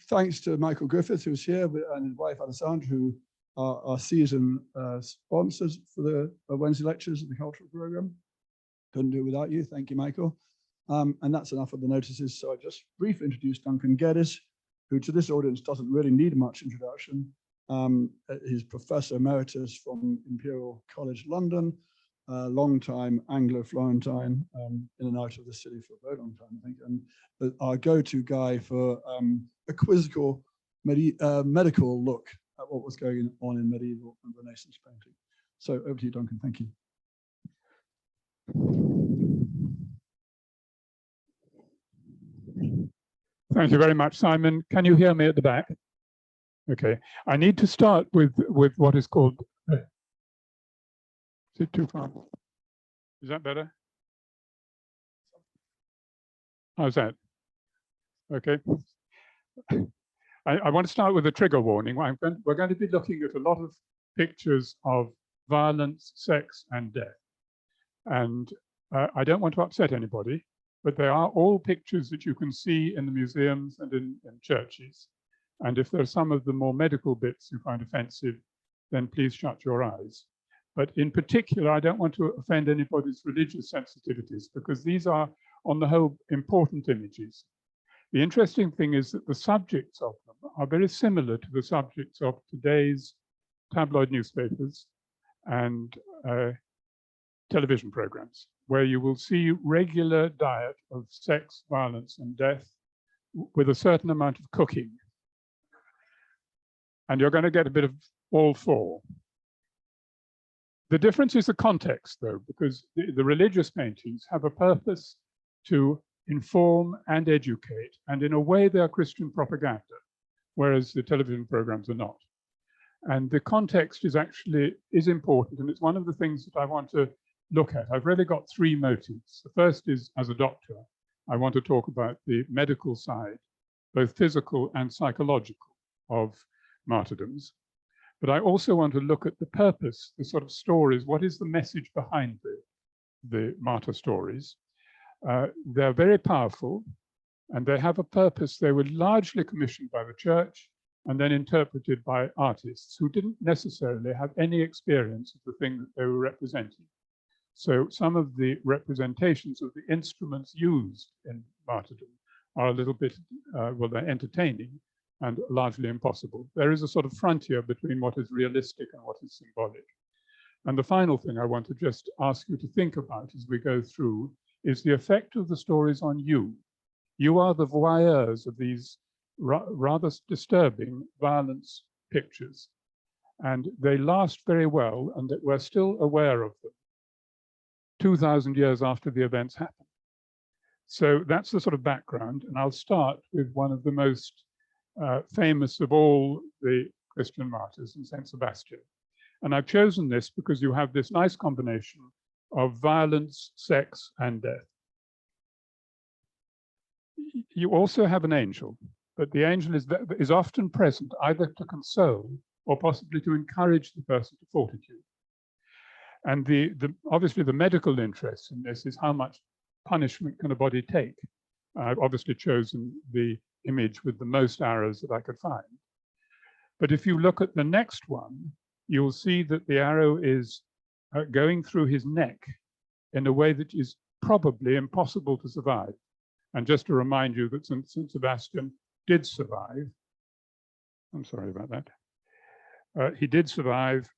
thanks to Michael Griffith, who's here, and his wife Alessandra, who are our season sponsors for the Wednesday lectures of the cultural program. Couldn't do it without you. Thank you, Michael. And that's enough of the notices. So I just briefly introduced Duncan Geddes, who to this audience doesn't really need much introduction. He's Professor Emeritus from Imperial College London, long-time Anglo-Florentine, in and out of the city for a very long time, I think, and our go-to guy for a quizzical medical look at what was going on in medieval and Renaissance painting. So over to you, Duncan. Thank you. Thank you very much, Simon. Can you hear me at the back? Okay. I need to start with what is called. Is it too far? Is that better? How's that? Okay. I want to start with a trigger warning. We're going to be looking at a lot of pictures of violence, sex, and death. And I don't want to upset anybody, but they are all pictures that you can see in the museums and in churches. And if there are some of the more medical bits you find offensive, then please shut your eyes. But in particular, I don't want to offend anybody's religious sensitivities, because these are, on the whole, important images. The interesting thing is that the subjects of them are very similar to the subjects of today's tabloid newspapers and television programs, where you will see regular diet of sex, violence, and death with a certain amount of cooking. And you're going to get a bit of all four. The difference is the context, though, because the religious paintings have a purpose to inform and educate, and in a way they are Christian propaganda, whereas the television programs are not. And the context is important, and it's one of the things that I want to look at. I've really got three motives. The first is, as a doctor, I want to talk about the medical side, both physical and psychological, of martyrdoms. But I also want to look at the purpose, the sort of stories. What is the message behind the martyr stories? They're very powerful, and they have a purpose. They were largely commissioned by the church and then interpreted by artists who didn't necessarily have any experience of the thing that they were representing. So some of the representations of the instruments used in martyrdom are a little bit, well, they're entertaining and largely impossible. There is a sort of frontier between what is realistic and what is symbolic. And the final thing I want to just ask you to think about as we go through is the effect of the stories on you. You are the voyeurs of these rather disturbing violence pictures, and they last very well, and that we're still aware of them 2,000 years after the events happened. So that's the sort of background, and I'll start with one of the most famous of all the Christian martyrs, in Saint Sebastian. And I've chosen this because you have this nice combination of violence, sex, and death. You also have an angel, but the angel is often present either to console or possibly to encourage the person to fortitude. And obviously the medical interest in this is how much punishment can a body take. I've obviously chosen the image with the most arrows that I could find. But if you look at the next one, you'll see that the arrow is going through his neck in a way that is probably impossible to survive. And just to remind you that St. Sebastian did survive. I'm sorry about that. He did survive,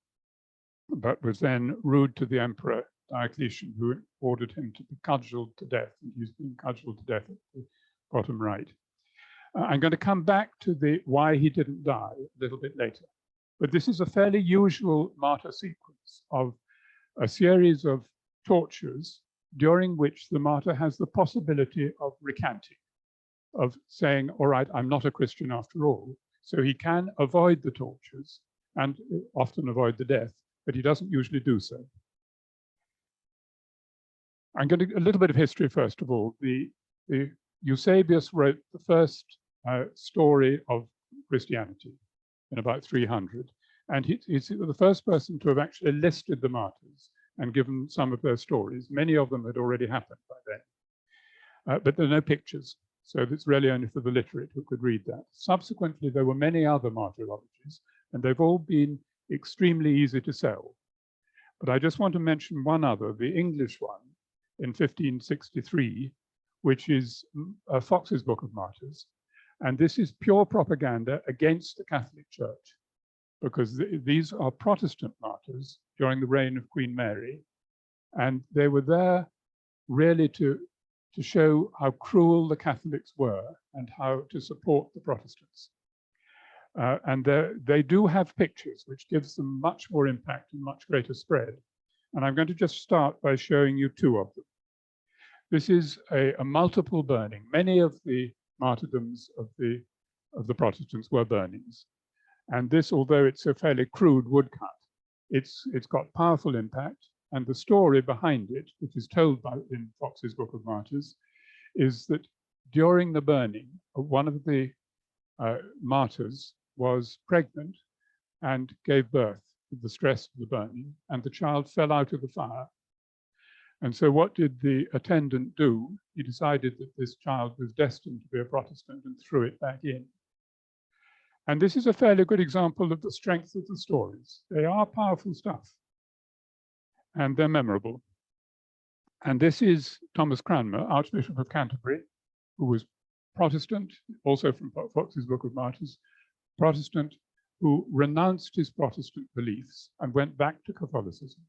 but was then rude to the Emperor Diocletian, who ordered him to be cudgeled to death. And he's been cudgeled to death at the bottom right. I'm going to come back to why he didn't die a little bit later. But this is a fairly usual martyr sequence of a series of tortures during which the martyr has the possibility of recanting, of saying, all right, I'm not a Christian after all. So he can avoid the tortures and often avoid the death, but he doesn't usually do so. I'm going to a little bit of history first of all. Eusebius wrote the first story of Christianity in about 300. And he's the first person to have actually listed the martyrs and given some of their stories. Many of them had already happened by then, but there are no pictures. So it's really only for the literate who could read that. Subsequently, there were many other martyrologies, and they've all been extremely easy to sell. But I just want to mention one other, the English one in 1563, which is Fox's Book of Martyrs. And this is pure propaganda against the Catholic Church, because these are Protestant martyrs during the reign of Queen Mary. And they were there really to show how cruel the Catholics were and how to support the Protestants. And they do have pictures, which gives them much more impact and much greater spread. And I'm going to just start by showing you two of them. This is a multiple burning. Many of the martyrdoms of the Protestants were burnings. And this, although it's a fairly crude woodcut, it's got powerful impact. And the story behind it, which is told in Fox's Book of Martyrs, is that during the burning, one of the martyrs was pregnant and gave birth to the stress of the burning, and the child fell out of the fire. And so what did the attendant do? He decided that this child was destined to be a Protestant and threw it back in. And this is a fairly good example of the strength of the stories. They are powerful stuff, and they're memorable. And this is Thomas Cranmer, Archbishop of Canterbury, who was Protestant, also from Fox's Book of Martyrs, Protestant, who renounced his Protestant beliefs and went back to Catholicism.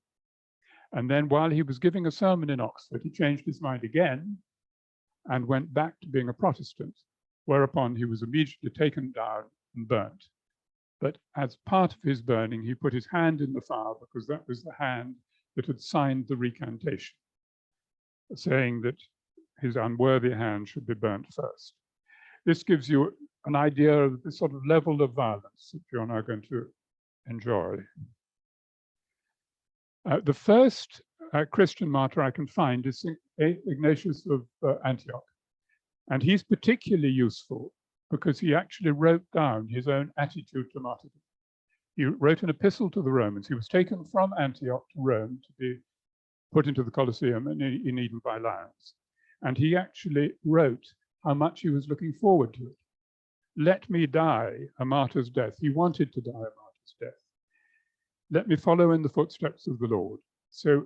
And then while he was giving a sermon in Oxford, he changed his mind again and went back to being a Protestant, whereupon he was immediately taken down and burnt. But as part of his burning, he put his hand in the fire because that was the hand that had signed the recantation, saying that his unworthy hand should be burnt first. This gives you an idea of the sort of level of violence that you're now going to enjoy. The first Christian martyr I can find is Ignatius of Antioch. And he's particularly useful because he actually wrote down his own attitude to martyrdom. He wrote an epistle to the Romans. He was taken from Antioch to Rome to be put into the Colosseum in Eden by lions. And he actually wrote how much he was looking forward to it. Let me die a martyr's death. He wanted to die a martyr's death. Let me follow in the footsteps of the Lord. So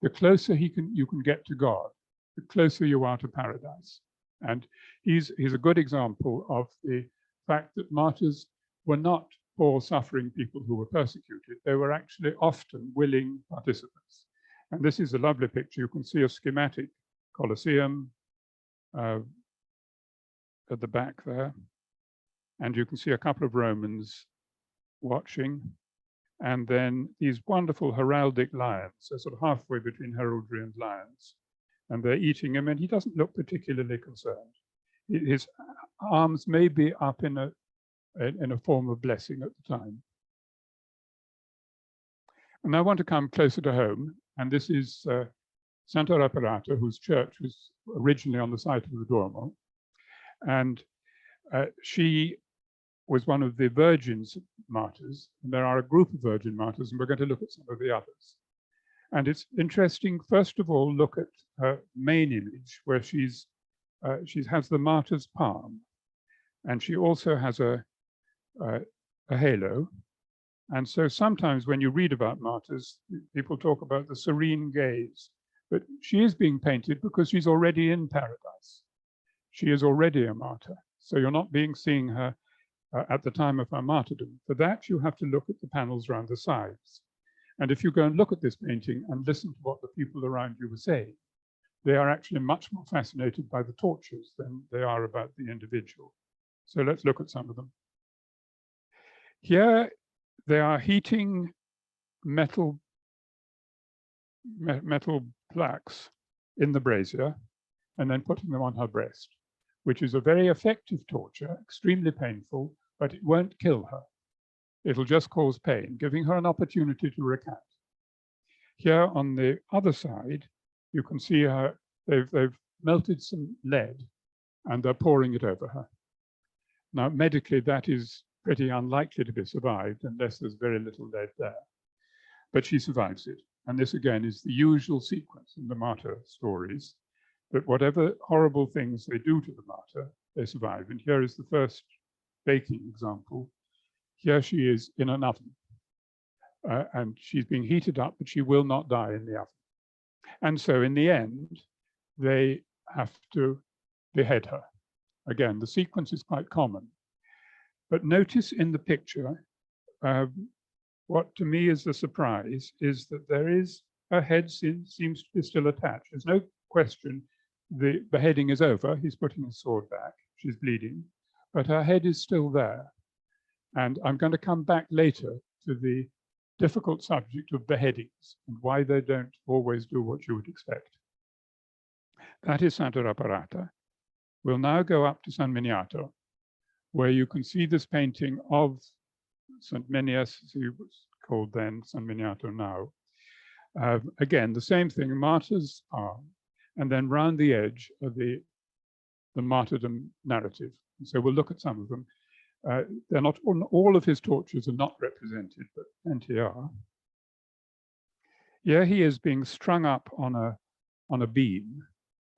the closer you can get to God, the closer you are to paradise. And he's a good example of the fact that martyrs were not poor suffering people who were persecuted. They were actually often willing participants. And this is a lovely picture. You can see a schematic Colosseum at the back there. And you can see a couple of Romans watching. And then these wonderful heraldic lions, they're sort of halfway between heraldry and lions. And they're eating him, and he doesn't look particularly concerned. His arms may be up in a form of blessing at the time. And I want to come closer to home, and this is Santa Reparata, whose church was originally on the site of the Duomo. And she was one of the virgin martyrs, and there are a group of virgin martyrs, and we're going to look at some of the others. And it's interesting, first of all, look at her main image, where she has the martyr's palm, and she also has a halo. And so sometimes when you read about martyrs, people talk about the serene gaze, but she is being painted because she's already in paradise. She is already a martyr. So you're not seeing her at the time of her martyrdom. For that, you have to look at the panels around the sides. And if you go and look at this painting and listen to what the people around you were saying, they are actually much more fascinated by the tortures than they are about the individual. So let's look at some of them. Here, they are heating metal plaques in the brazier and then putting them on her breast, which is a very effective torture, extremely painful, but it won't kill her. It'll just cause pain, giving her an opportunity to recant. Here on the other side, you can see her, they've melted some lead and they're pouring it over her. Now, medically, that is pretty unlikely to be survived unless there's very little lead there. But she survives it. And this, again, is the usual sequence in the martyr stories. that whatever horrible things they do to the martyr, they survive. And here is the first baking example. Here she is in an oven, and she's being heated up, but she will not die in the oven. And so in the end, they have to behead her. Again, the sequence is quite common. But notice in the picture, what to me is a surprise is that there is, her head seems to be still attached. There's no question the beheading is over. He's putting his sword back. She's bleeding, but her head is still there. And I'm going to come back later to the difficult subject of beheadings and why they don't always do what you would expect. That is Santa Reparata. We'll now go up to San Miniato, where you can see this painting of St. Minias, he was called then San Miniato now. Again, the same thing, martyr's arm, and then round the edge of the martyrdom narrative. And so we'll look at some of them. They're not, all of his tortures are not represented, but plenty are. Here he is being strung up on a beam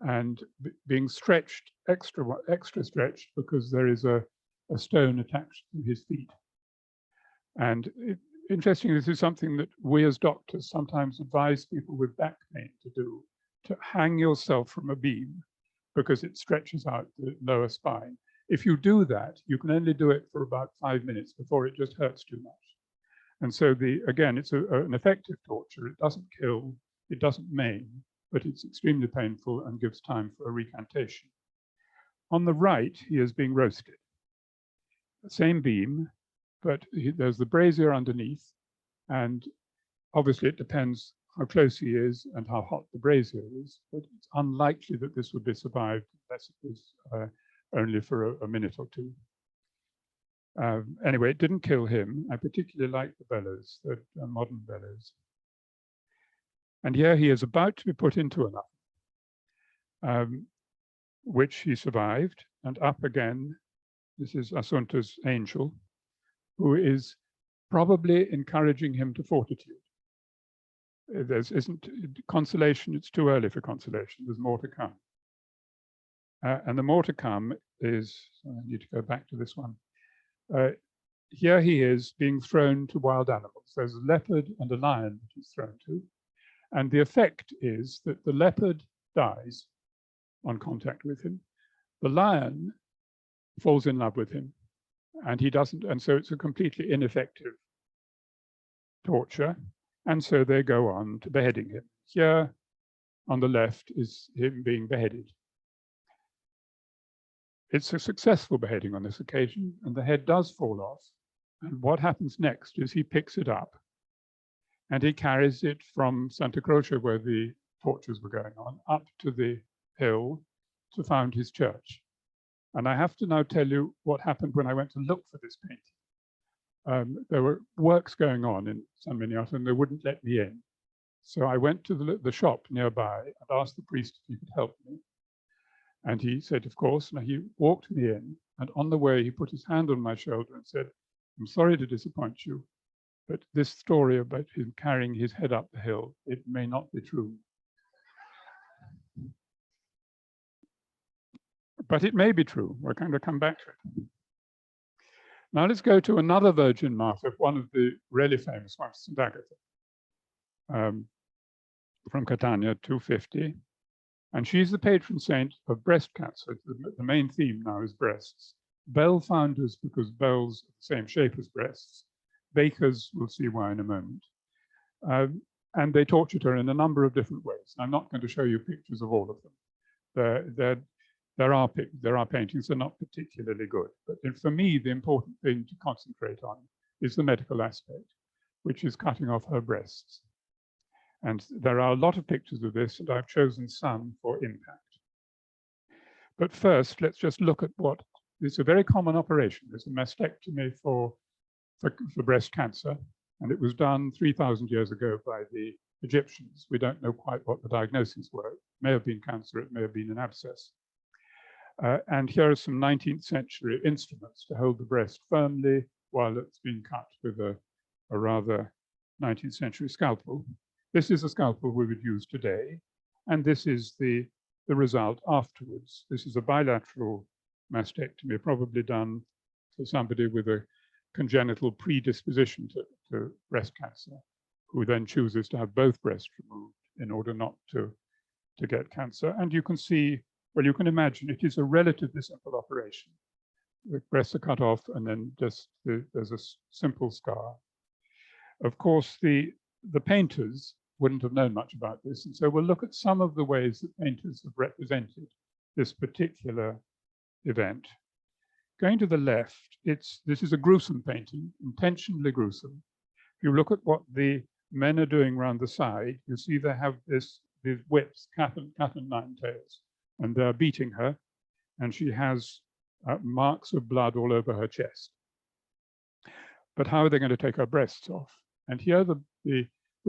and being stretched, extra stretched, because there is a stone attached to his feet. And interestingly, this is something that we as doctors sometimes advise people with back pain to do, to hang yourself from a beam because it stretches out the lower spine. If you do that, you can only do it for about 5 minutes before it just hurts too much. And so again, it's an effective torture. It doesn't kill, it doesn't maim, but it's extremely painful and gives time for a recantation. On the right, he is being roasted. The same beam, but there's the brazier underneath, and obviously it depends how close he is and how hot the brazier is, but it's unlikely that this would be survived unless it was only for a minute or two. Anyway, it didn't kill him. I particularly like the bellows, the modern bellows. And here he is about to be put into an oven, which he survived, and up again. This is Assunta's angel, who is probably encouraging him to fortitude. There isn't consolation, it's too early for consolation, there's more to come. And the more to come is, I need to go back to this one. Here he is being thrown to wild animals. There's a leopard and a lion that he's thrown to. And the effect is that the leopard dies on contact with him. The lion falls in love with him, and he doesn't, and so it's a completely ineffective torture. And so they go on to beheading him. Here on the left is him being beheaded. It's a successful beheading on this occasion, and the head does fall off. And what happens next is he picks it up and he carries it from Santa Croce, where the tortures were going on, up to the hill to found his church. And I have to now tell you what happened when I went to look for this painting. There were works going on in San Miniato and they wouldn't let me in. So I went to the shop nearby and asked the priest if he could help me. And he said, of course. And he walked me in, and on the way, he put his hand on my shoulder and said, I'm sorry to disappoint you, but this story about him carrying his head up the hill, it may not be true. But it may be true. We're going to come back to it. Now let's go to another virgin martyr, one of the really famous ones, St. Agatha, from Catania, 250. And she's the patron saint of breast cancer. The main theme now is breasts. Bell founders, because bells are the same shape as breasts. Bakers, we'll see why in a moment. And they tortured her in a number of different ways. I'm not going to show you pictures of all of them. There are paintings that are not particularly good. But for me, the important thing to concentrate on is the medical aspect, which is cutting off her breasts. And there are a lot of pictures of this, and I've chosen some for impact. But first, let's just look at what it's a very common operation. It's a mastectomy for breast cancer, and it was done 3,000 years ago by the Egyptians. We don't know quite what the diagnoses were. It may have been cancer, it may have been an abscess. And here are some 19th century instruments to hold the breast firmly while it's being cut with a rather 19th century scalpel. This is a scalpel we would use today, and this is the the result afterwards. This is a bilateral mastectomy, probably done for somebody with a congenital predisposition to breast cancer, who then chooses to have both breasts removed in order not to get cancer. And you can see, well, you can imagine it is a relatively simple operation. The breasts are cut off and then just there's a simple scar. Of course, the painters wouldn't have known much about this. And so we'll look at some of the ways that painters have represented this particular event. Going to the left, this is a gruesome painting, intentionally gruesome. If you look at what the men are doing around the side, you see they have these whips, cat and nine tails, and they're beating her, and she has marks of blood all over her chest. But how are they going to take her breasts off? And here the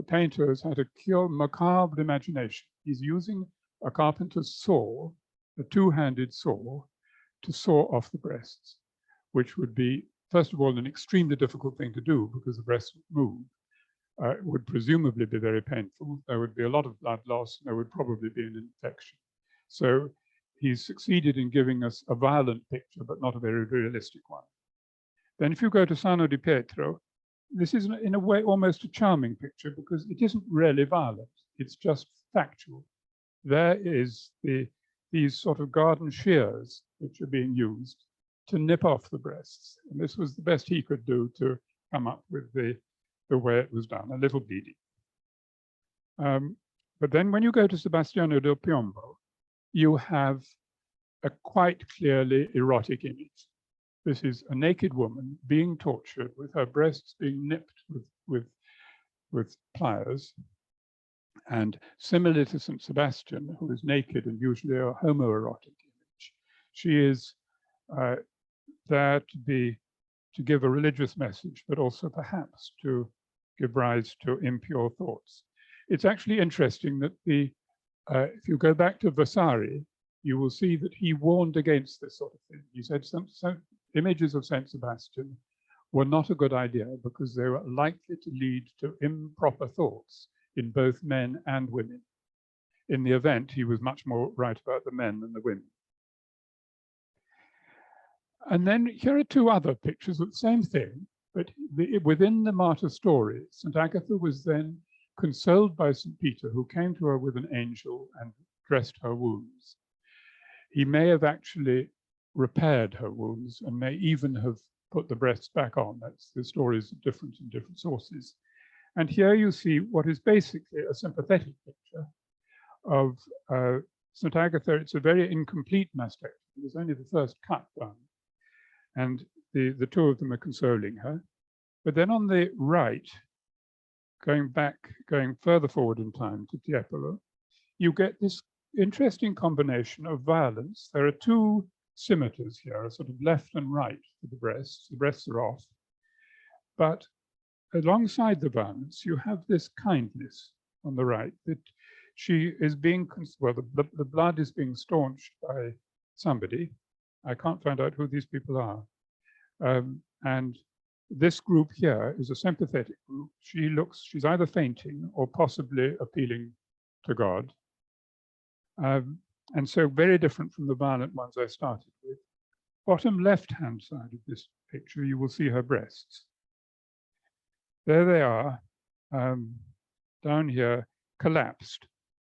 painter has had a macabre imagination. He's using a carpenter's saw, a two-handed saw, to saw off the breasts, which would be, first of all, an extremely difficult thing to do because the breasts would move. It would presumably be very painful. There would be a lot of blood loss, and there would probably be an infection. So he's succeeded in giving us a violent picture, but not a very realistic one. Then if you go to Sano di Pietro, this is in a way almost a charming picture because it isn't really violent. It's just factual. There is these sort of garden shears which are being used to nip off the breasts. And this was the best he could do to come up with the way it was done, a little bleeding. But then when you go to Sebastiano del Piombo, you have a quite clearly erotic image. This is a naked woman being tortured with her breasts being nipped with pliers. And similar to St. Sebastian, who is naked and usually a homoerotic image, she is there to give a religious message, but also perhaps to give rise to impure thoughts. It's actually interesting that if you go back to Vasari, you will see that he warned against this sort of thing. He said some images of St. Sebastian were not a good idea because they were likely to lead to improper thoughts in both men and women. In the event, he was much more right about the men than the women. And then here are two other pictures of the same thing, but within the martyr story, St. Agatha was then consoled by St. Peter, who came to her with an angel and dressed her wounds. He may have actually repaired her wounds and may even have put the breasts back on. The stories are different in different sources. And here you see what is basically a sympathetic picture of St. Agatha. It's a very incomplete mastectomy. There's only the first cut done. And the two of them are consoling her. But then on the right, going further forward in time to Tiepolo, you get this interesting combination of violence. There are two scimitars here, a sort of left and right for the breasts. The breasts are off. But alongside the violence, you have this kindness on the right, that she is being, well, the blood is being staunched by somebody. I can't find out who these people are. And this group here is a sympathetic group. She's either fainting or possibly appealing to God. And so very different from the violent ones I started with. Bottom left-hand side of this picture, you will see her breasts. There they are, down here, collapsed,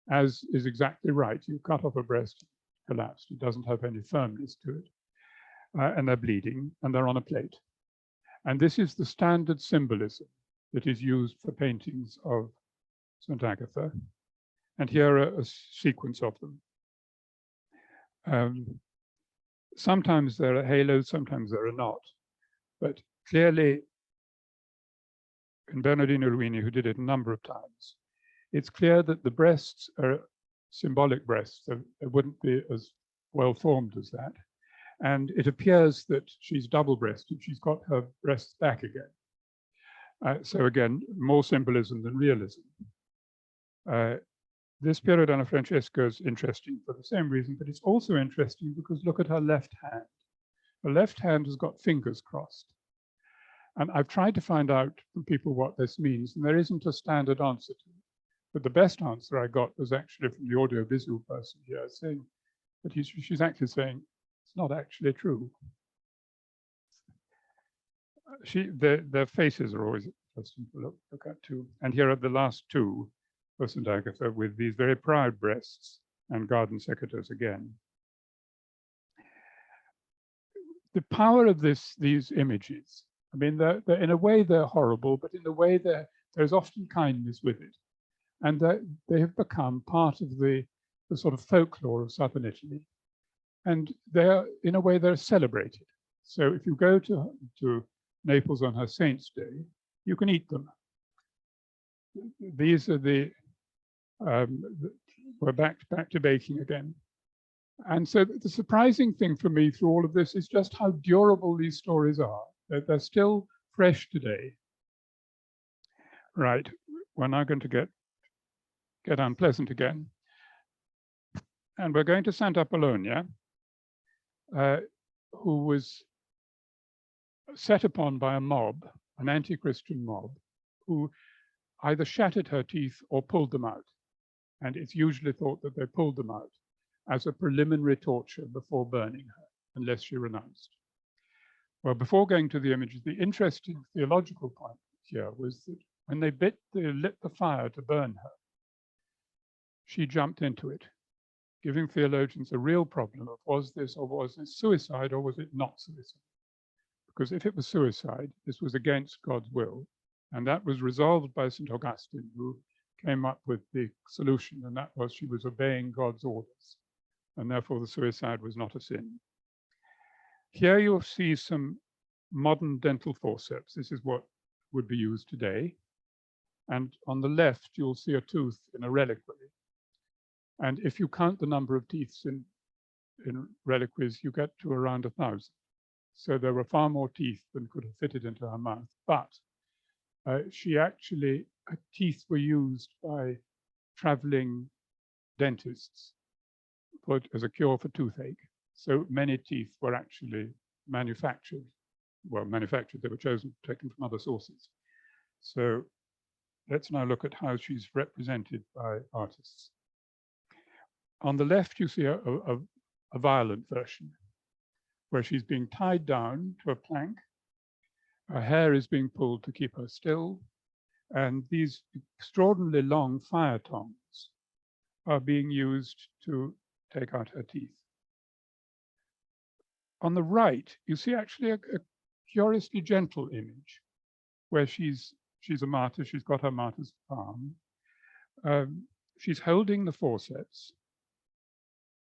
as is exactly right. You cut off a breast, collapsed. It doesn't have any firmness to it. And they're bleeding, and they're on a plate. And this is the standard symbolism that is used for paintings of St. Agatha. And here are a sequence of them. Sometimes there are halos, sometimes there are not. But clearly, in Bernardino Ruini, who did it a number of times, it's clear that the breasts are symbolic breasts. They wouldn't be as well formed as that. And it appears that she's double-breasted. She's got her breasts back again. So again, more symbolism than realism. This Piero della Francesca is interesting for the same reason, but it's also interesting because look at her left hand. Her left hand has got fingers crossed. And I've tried to find out from people what this means, and there isn't a standard answer to it. But the best answer I got was actually from the audiovisual person here, saying that she's actually saying it's not actually true. Their faces are always interesting to look at too. And here are the last two for St. Agatha with these very proud breasts and garden secateurs again. The power of these images, I mean, they're in a way they're horrible, but in a way there's often kindness with it. And they have become part of the sort of folklore of southern Italy. And in a way, they're celebrated. So if you go to Naples on her Saint's Day, you can eat them. These are we're back to baking again. And so the surprising thing for me through all of this is just how durable these stories are. They're still fresh today. Right, we're now going to get unpleasant again. And we're going to Santa Apollonia, who was set upon by a mob, an anti-Christian mob, who either shattered her teeth or pulled them out. And it's usually thought that they pulled them out as a preliminary torture before burning her, unless she renounced. Well, before going to the images, the interesting theological point here was that when they lit the fire to burn her, she jumped into it, giving theologians a real problem of was this suicide or was it not suicide? Because if it was suicide, this was against God's will. And that was resolved by St. Augustine, who came up with the solution, and that was she was obeying God's orders. And therefore the suicide was not a sin. Here you'll see some modern dental forceps. This is what would be used today. And on the left, you'll see a tooth in a reliquary. And if you count the number of teeth in reliquaries, you get to around 1,000. So there were far more teeth than could have fitted into her mouth. But teeth were used by traveling dentists as a cure for toothache. So many teeth were actually manufactured. Well, manufactured, they were taken from other sources. So let's now look at how she's represented by artists. On the left, you see a violent version where she's being tied down to a plank. Her hair is being pulled to keep her still. And these extraordinarily long fire tongs are being used to take out her teeth. On the right, you see actually a curiously gentle image where she's a martyr. She's got her martyr's palm. She's holding the forceps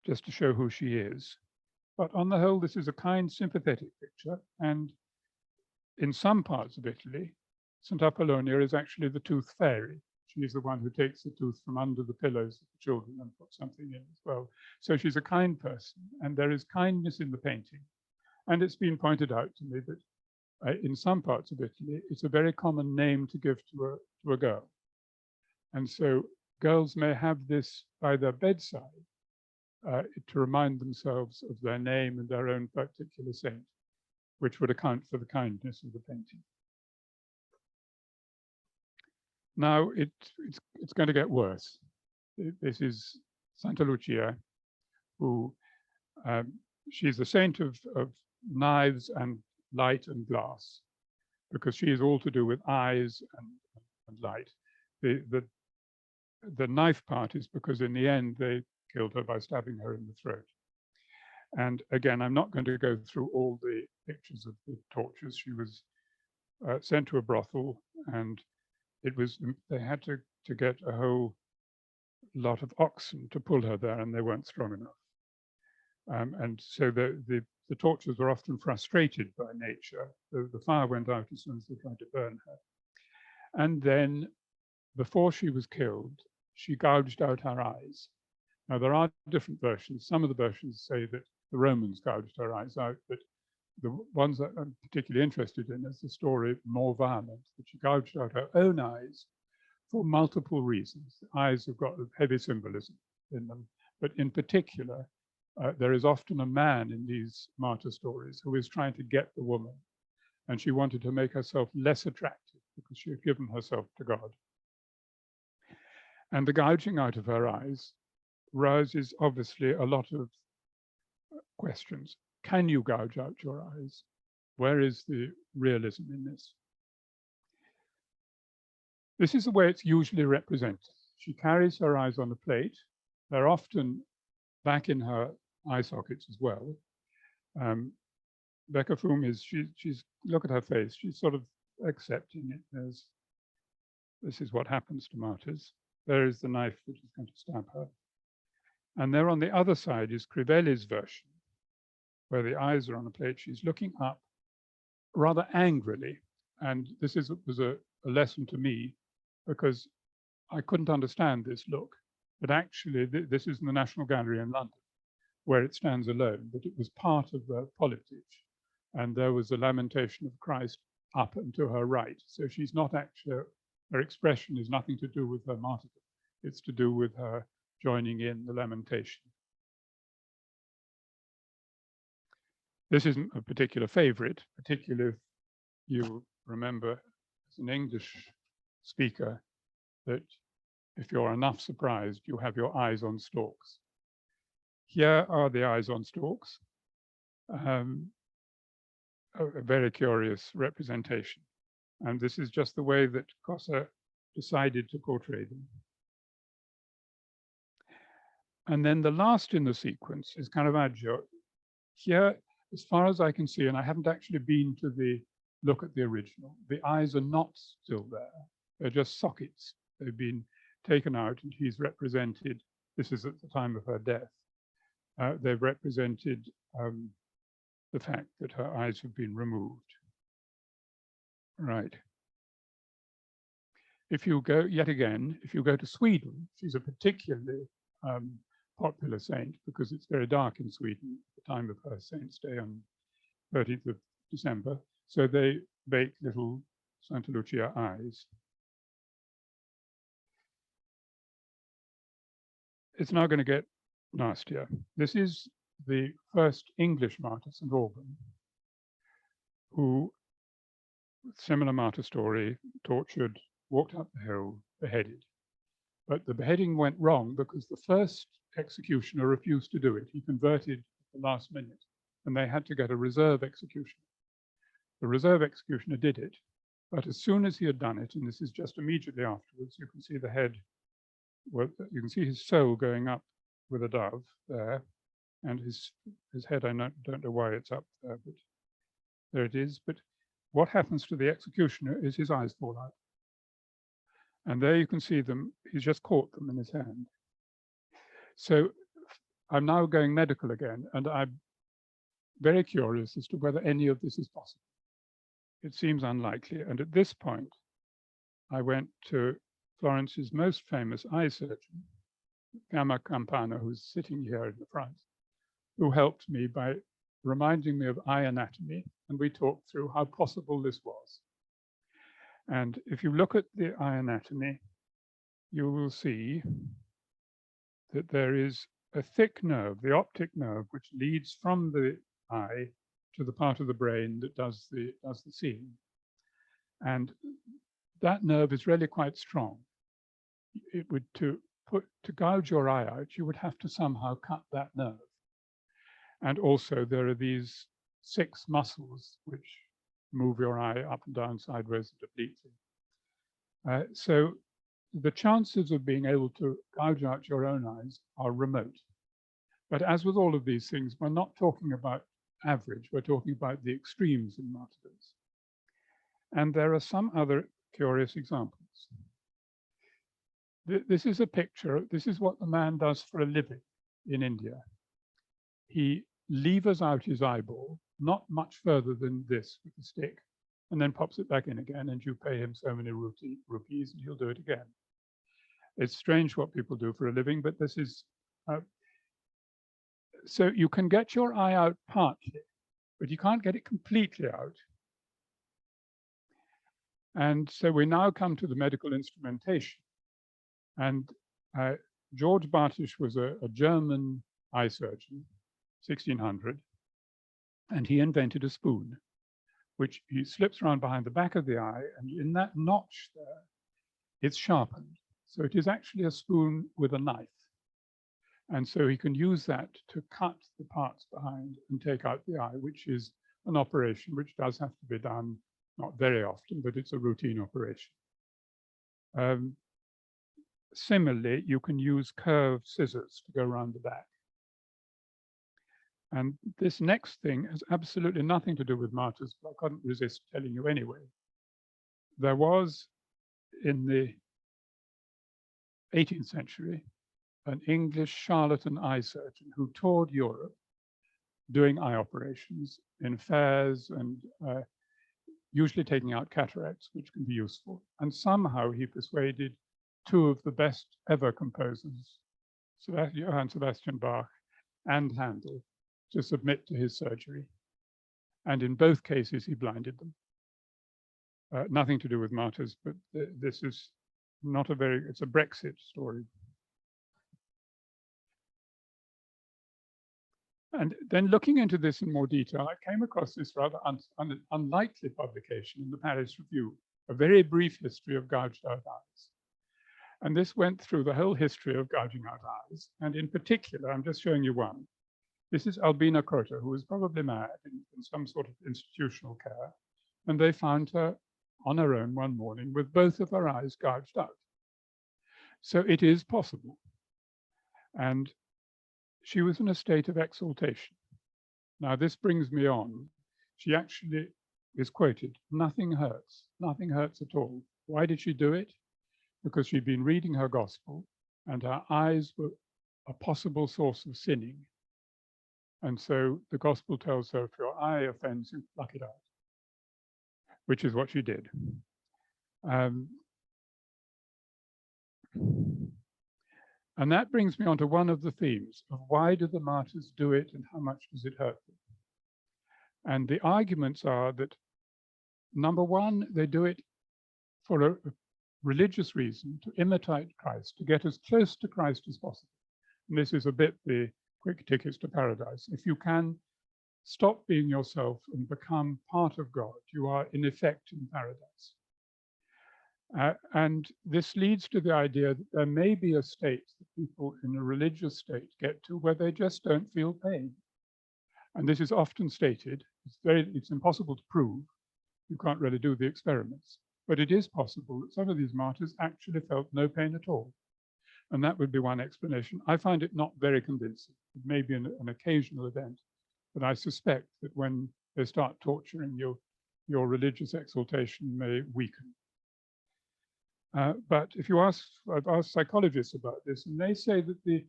just to show who she is. But on the whole, this is a kind, sympathetic picture. And in some parts of Italy, St. Apollonia is actually the tooth fairy. She is the one who takes the tooth from under the pillows of the children and puts something in as well. So she's a kind person, and there is kindness in the painting. And it's been pointed out to me that in some parts of Italy, it's a very common name to give to a girl. And so girls may have this by their bedside to remind themselves of their name and their own particular saint, which would account for the kindness of the painting. Now it's going to get worse. This is Santa Lucia, who she's a saint of knives and light and glass, because she is all to do with eyes and light. The knife part is because in the end they killed her by stabbing her in the throat. And again, I'm not going to go through all the pictures of the tortures. She was sent to a brothel, and they had to get a whole lot of oxen to pull her there, and they weren't strong enough. And so the tortures were often frustrated by nature. The fire went out as soon as they tried to burn her. And then, before she was killed, she gouged out her eyes. Now, there are different versions. Some of the versions say that the Romans gouged her eyes out, but the ones that I'm particularly interested in is the story more violent, that she gouged out her own eyes for multiple reasons. The eyes have got heavy symbolism in them, but in particular, there is often a man in these martyr stories who is trying to get the woman, and she wanted to make herself less attractive because she had given herself to God. And the gouging out of her eyes rouses obviously a lot of questions. Can you gouge out your eyes? Where is the realism in this? This is the way it's usually represented. She carries her eyes on a plate. They're often back in her eye sockets as well. Becca Foom is, she's, look at her face, she's sort of accepting it. This is what happens to martyrs. There is the knife that is going to stab her. And there on the other side is Crivelli's version, where the eyes are on a plate. She's looking up rather angrily. And this was a lesson to me, because I couldn't understand this look. But actually, this is in the National Gallery in London, where it stands alone. But it was part of the polyptych. And there was a lamentation of Christ up and to her right. So she's not actually, her expression is nothing to do with her martyrdom. It's to do with her joining in the lamentation. This isn't a particular favorite, particularly if you remember as an English speaker that if you're enough surprised, you have your eyes on stalks. Here are the eyes on stalks. A very curious representation. And this is just the way that Cossa decided to portray them. And then the last in the sequence is Caravaggio. Here, as far as I can see, and I haven't actually been to look at the original, the eyes are not still there. They're just sockets. They've been taken out, and he's represented, this is at the time of her death, they've represented the fact that her eyes have been removed. Right. If you go, yet again, if you go to Sweden, she's a particularly popular saint because it's very dark in Sweden at the time of her saint's day on 30th of December. So they bake little Santa Lucia eyes. It's now going to get nastier. This is the first English martyr, St. Alban, who, similar martyr story, tortured, walked up the hill, beheaded. But the beheading went wrong because the first executioner refused to do it. He converted at the last minute, and they had to get a reserve executioner. The reserve executioner did it, but as soon as he had done it, and this is just immediately afterwards, you can see the head, well, you can see his soul going up with a dove there, and his head, I don't know why it's up there, but there it is. But what happens to the executioner is his eyes fall out. And there you can see them, he's just caught them in his hand. So I'm now going medical again, and I'm very curious as to whether any of this is possible. It seems unlikely. And at this point, I went to Florence's most famous eye surgeon, Gamma Campana, who's sitting here in the front, who helped me by reminding me of eye anatomy. And we talked through how possible this was. And if you look at the eye anatomy, you will see that there is a thick nerve, the optic nerve, which leads from the eye to the part of the brain that does the seeing. And that nerve is really quite strong. It would, to gouge your eye out, you would have to somehow cut that nerve. And also there are these 6 muscles which move your eye up and down, sideways, and obliquely. So the chances of being able to gouge out your own eyes are remote. But as with all of these things, we're not talking about average, we're talking about the extremes in martyrdoms. And there are some other curious examples. This is a picture, this is what the man does for a living in India. He levers out his eyeball, not much further than this with a stick, and then pops it back in again, and you pay him so many rupees and he'll do it again. It's strange what people do for a living, but this is, so you can get your eye out partly, but you can't get it completely out. And so we now come to the medical instrumentation. And George Bartisch was a German eye surgeon, 1600, and he invented a spoon, which he slips around behind the back of the eye, and in that notch there, it's sharpened. So it is actually a spoon with a knife. And so he can use that to cut the parts behind and take out the eye, which is an operation which does have to be done, not very often, but it's a routine operation. Similarly, you can use curved scissors to go around the back. And this next thing has absolutely nothing to do with martyrs, but I couldn't resist telling you anyway. There was, in the 18th century, an English charlatan eye surgeon who toured Europe doing eye operations in fairs and usually taking out cataracts, which can be useful. And somehow he persuaded two of the best ever composers, Johann Sebastian Bach and Handel, to submit to his surgery. And in both cases, he blinded them. Nothing to do with martyrs, but this is not a very, it's a Brexit story. And then looking into this in more detail, I came across this rather unlikely publication in the Paris Review, a very brief history of gouged out eyes. And this went through the whole history of gouging out eyes. And in particular, I'm just showing you one. This is Albina Kota, who was probably mad in some sort of institutional care. And they found her on her own one morning with both of her eyes gouged out. So it is possible. And she was in a state of exaltation. Now, this brings me on. She actually is quoted, "Nothing hurts at all." Why did she do it? Because she'd been reading her gospel and her eyes were a possible source of sinning. And so the gospel tells her, if your eye offends you, pluck it out, which is what she did. And that brings me on to one of the themes of why do the martyrs do it and how much does it hurt them? And the arguments are that, number one, they do it for a religious reason, to imitate Christ, to get as close to Christ as possible. And this is a bit the quick tickets to paradise. If you can stop being yourself and become part of God, you are in effect in paradise. And this leads to the idea that there may be a state that people in a religious state get to where they just don't feel pain. And this is often stated. It's impossible to prove. You can't really do the experiments. But it is possible that some of these martyrs actually felt no pain at all. And that would be one explanation. I find it not very convincing. It may be an occasional event, but I suspect that when they start torturing you, your religious exaltation may weaken. But if you ask, I've asked psychologists about this, and they say that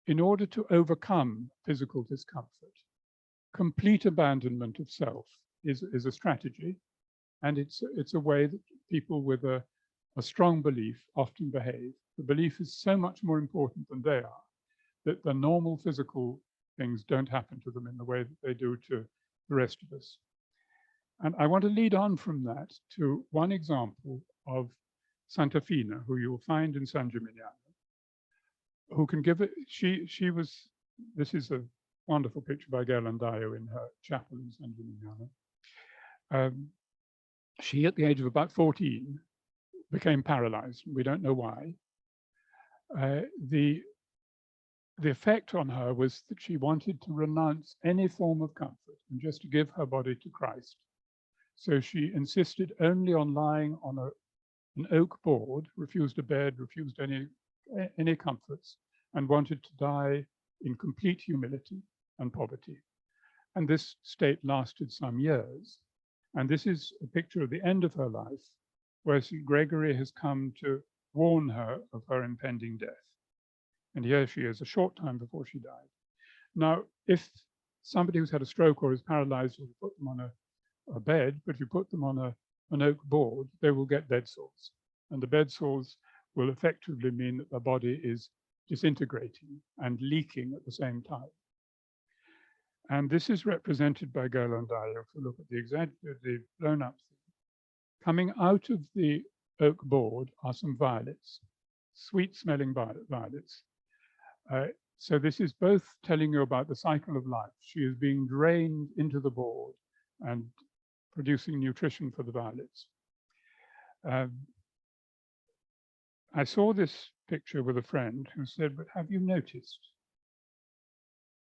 in order to overcome physical discomfort, complete abandonment of self is a strategy, and it's a way that people with a strong belief often behave. The belief is so much more important than they are, that the normal physical things don't happen to them in the way that they do to the rest of us. And I want to lead on from that to one example of Santa Fina, who you will find in San Gimignano, who can give it, this is a wonderful picture by Ghirlandaio in her chapel in San Gimignano. She, at the age of about 14, became paralyzed. We don't know why. The effect on her was that she wanted to renounce any form of comfort and just to give her body to Christ. So she insisted only on lying on an oak board, refused a bed, refused any comforts, and wanted to die in complete humility and poverty. And this state lasted some years. And this is a picture of the end of her life, where St. Gregory has come to warn her of her impending death. And here she is, a short time before she died. Now, if somebody who's had a stroke or is paralyzed, you put them on a bed, but if you put them on an oak board, they will get bed sores. And the bed sores will effectively mean that the body is disintegrating and leaking at the same time. And this is represented by Ghirlandaio. If you look at the blown up thing. Coming out of the oak board are some violets, sweet smelling violets. So this is both telling you about the cycle of life. She is being drained into the board and producing nutrition for the violets. I saw this picture with a friend who said, but have you noticed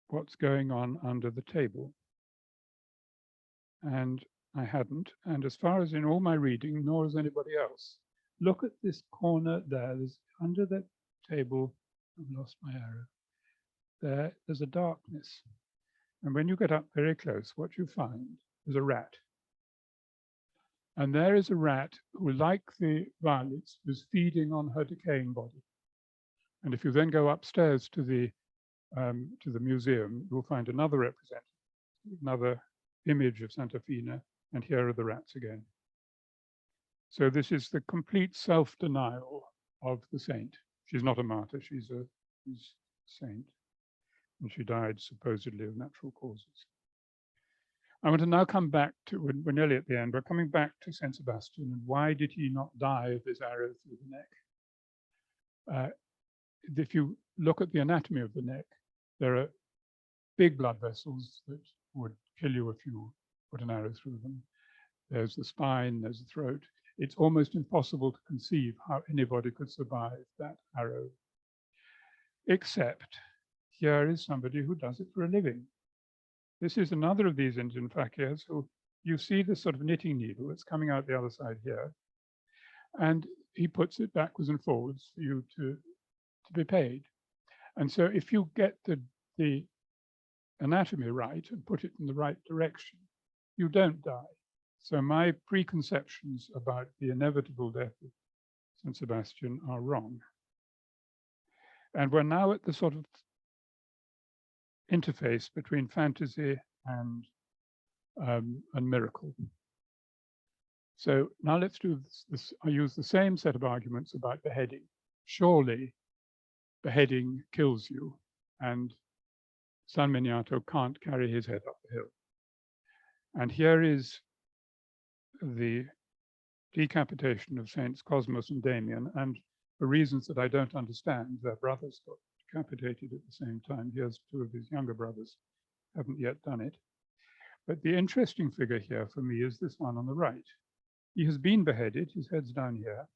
what's going on under the table? And I hadn't. And as far as in all my reading, nor has anybody else. Look at this corner there. There's under that table. I've lost my arrow. There's a darkness. And when you get up very close, what you find is a rat. And there is a rat who, like the violets, is feeding on her decaying body. And if you then go upstairs to the museum, you'll find another representative, another image of Santa Fina, and here are the rats again. So this is the complete self-denial of the saint. She's not a martyr, she's a saint. And she died supposedly of natural causes. I want to now come back to, we're nearly at the end, but coming back to Saint Sebastian, and why did he not die of this arrow through the neck? If you look at the anatomy of the neck, there are big blood vessels that would kill you if you put an arrow through them. There's the spine, there's the throat. It's almost impossible to conceive how anybody could survive that arrow. Except here is somebody who does it for a living. This is another of these Indian fakirs who, you see this sort of knitting needle that's coming out the other side here, and he puts it backwards and forwards for you to be paid. And so if you get the anatomy right and put it in the right direction, you don't die. So my preconceptions about the inevitable death of St. Sebastian are wrong. And we're now at the sort of interface between fantasy and miracle. So now let's do this. I use the same set of arguments about beheading. Surely beheading kills you, and San Miniato can't carry his head up the hill. And here is the decapitation of Saints Cosmos and Damian, and for reasons that I don't understand, their brothers got decapitated at the same time. Here's two of his younger brothers, haven't yet done it. But the interesting figure here for me is this one on the right. He has been beheaded, his head's down here,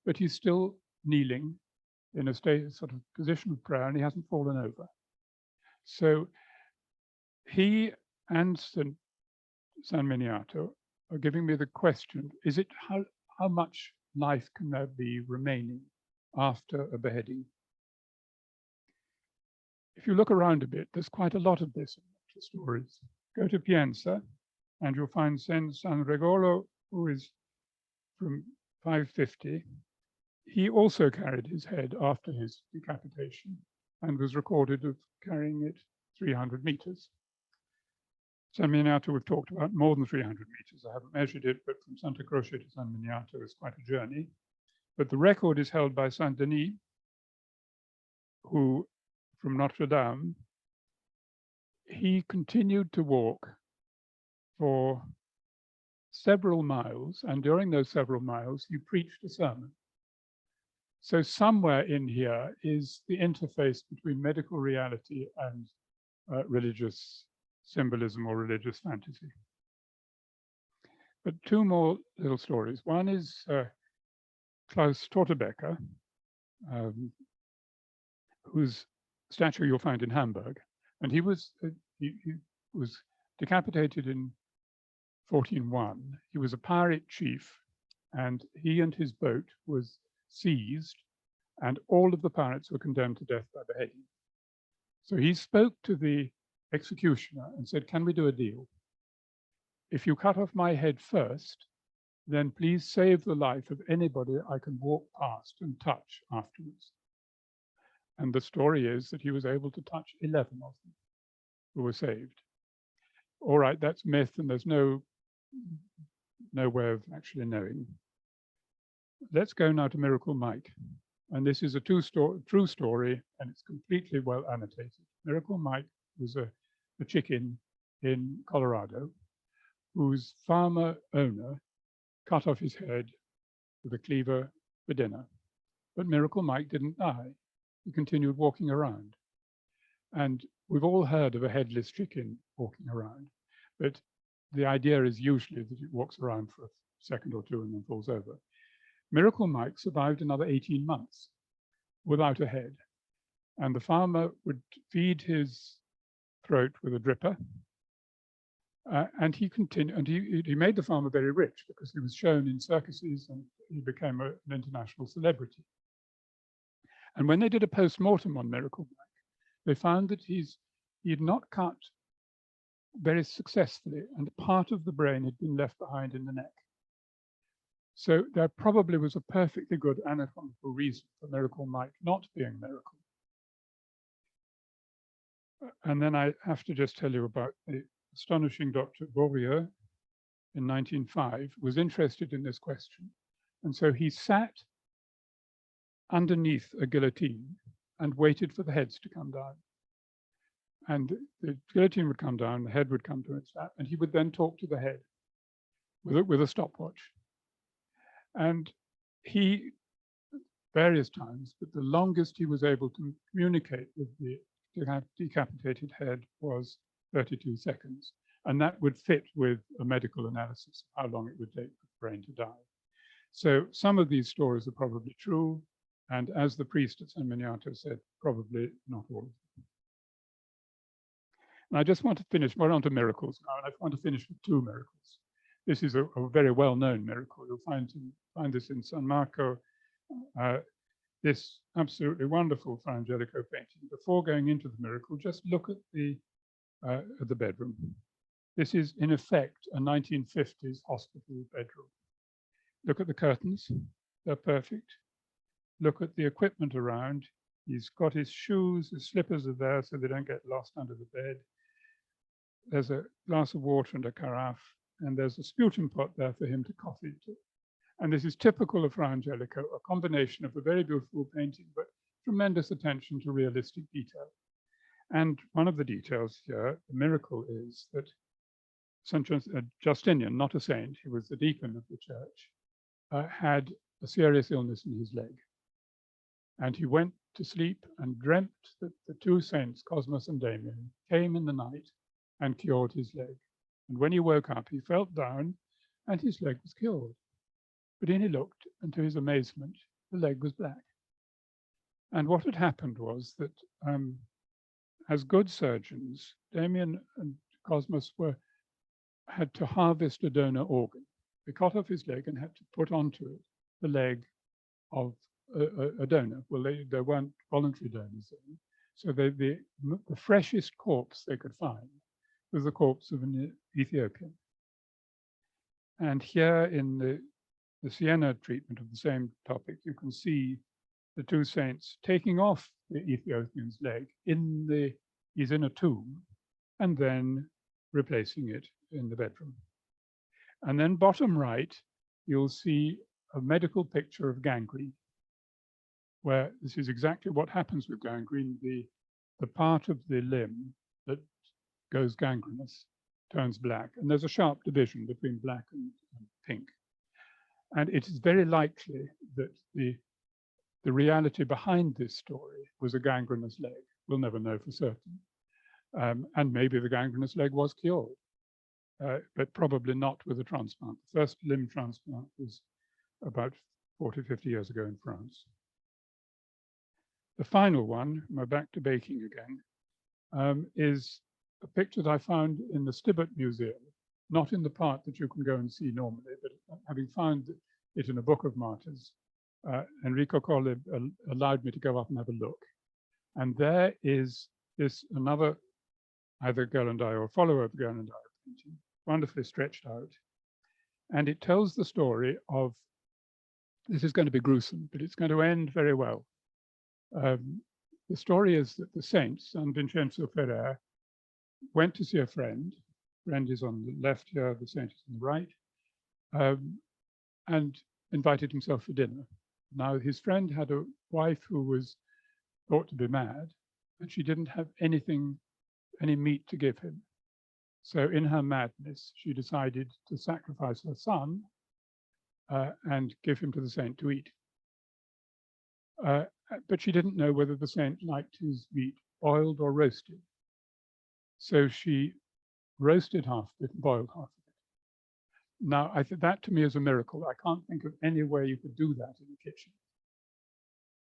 but he's still kneeling in a sort of position of prayer, and he hasn't fallen over. So he and San Miniato are giving me the question, is it how much life can there be remaining after a beheading? If you look around a bit, there's quite a lot of this in the stories. Go to Pienza, and you'll find San Regolo, who is from 550. He also carried his head after his decapitation and was recorded of carrying it 300 meters. San Miniato we've talked about more than 300 meters. I haven't measured it, but from Santa Croce to San Miniato is quite a journey. But the record is held by Saint Denis, who from Notre Dame, he continued to walk for several miles, and during those several miles, he preached a sermon. So somewhere in here is the interface between medical reality and religious symbolism or religious fantasy. But two more little stories. One is Klaus Tortebecker, whose statue you'll find in Hamburg. And he was decapitated in 1401. He was a pirate chief, and he and his boat was seized, and all of the pirates were condemned to death by beheading. So he spoke to the executioner and said, can we do a deal? If you cut off my head first, then please save the life of anybody I can walk past and touch afterwards. And the story is that he was able to touch 11 of them who were saved. All right, that's myth, and there's no way of actually knowing. Let's go now to Miracle Mike. And this is a true story, and it's completely well annotated. Miracle Mike was a chicken in Colorado whose farmer owner cut off his head with a cleaver for dinner. But Miracle Mike didn't die. He continued walking around. And we've all heard of a headless chicken walking around, but the idea is usually that it walks around for a second or two and then falls over. Miracle Mike survived another 18 months without a head. And the farmer would feed his throat with a dripper. And he continued, and he made the farmer very rich because he was shown in circuses and he became an international celebrity. And when they did a post-mortem on Miracle Mike, they found that he had not cut very successfully, and part of the brain had been left behind in the neck. So there probably was a perfectly good anatomical reason for Miracle Mike not being Miracle. And then I have to just tell you about the astonishing Dr. Bourrieux in 1905 was interested in this question. And so he sat underneath a guillotine and waited for the heads to come down. And the guillotine would come down, the head would come to its lap, and he would then talk to the head with a stopwatch. And he, various times, but the longest he was able to communicate with the decapitated head was 32 seconds. And that would fit with a medical analysis of how long it would take for the brain to die. So some of these stories are probably true. And as the priest at San Miniato said, probably not all of them. And I just want to finish, we're on to miracles now, and I want to finish with two miracles. This is a very well-known miracle. You'll find this in San Marco, this absolutely wonderful Fra Angelico painting. Before going into the miracle, just look at the bedroom. This is, in effect, a 1950s hospital bedroom. Look at the curtains, they're perfect. Look at the equipment around. He's got his shoes, his slippers are there so they don't get lost under the bed. There's a glass of water and a carafe, and there's a sputum pot there for him to cough into. And this is typical of Fra Angelico, a combination of a very beautiful painting, but tremendous attention to realistic detail. And one of the details here, the miracle, is that St. Justinian, not a saint, he was the deacon of the church, had a serious illness in his leg. And he went to sleep and dreamt that the two saints, Cosmas and Damian, came in the night and cured his leg. And when he woke up, he felt down and his leg was cured. But then he looked, and to his amazement, the leg was black. And what had happened was that as good surgeons, Damian and Cosmas had to harvest a donor organ. They cut off his leg and had to put onto it the leg of a donor. Well, there weren't voluntary donors then. So the freshest corpse they could find was the corpse of an Ethiopian. And here in the Siena treatment of the same topic, you can see the two saints taking off the Ethiopian's leg he's in a tomb, and then replacing it in the bedroom. And then bottom right, you'll see a medical picture of gangrene, where this is exactly what happens with gangrene. The part of the limb that goes gangrenous turns black, and there's a sharp division between black and pink. And it is very likely that the reality behind this story was a gangrenous leg. We'll never know for certain. And maybe the gangrenous leg was cured, but probably not with a transplant. The first limb transplant was about 40, 50 years ago in France. The final one, we're back to baking again, is a picture that I found in the Stibbert Museum, not in the part that you can go and see normally, but having found it in a book of martyrs, Enrico Colle allowed me to go up and have a look. And there is this another, either Ghirlandaio or follower of Ghirlandaio painting, wonderfully stretched out. And it tells the story of, this is going to be gruesome, but it's going to end very well. The story is that the saints, San Vincenzo Ferrer, went to see a friend. Friend is on the left here, the saint is on the right, and invited himself for dinner. Now, his friend had a wife who was thought to be mad, and she didn't have any meat to give him. So in her madness, she decided to sacrifice her son and give him to the saint to eat. But she didn't know whether the saint liked his meat boiled or roasted. So she roasted half of it and boiled half of it. Now, I think that to me is a miracle. I can't think of any way you could do that in the kitchen.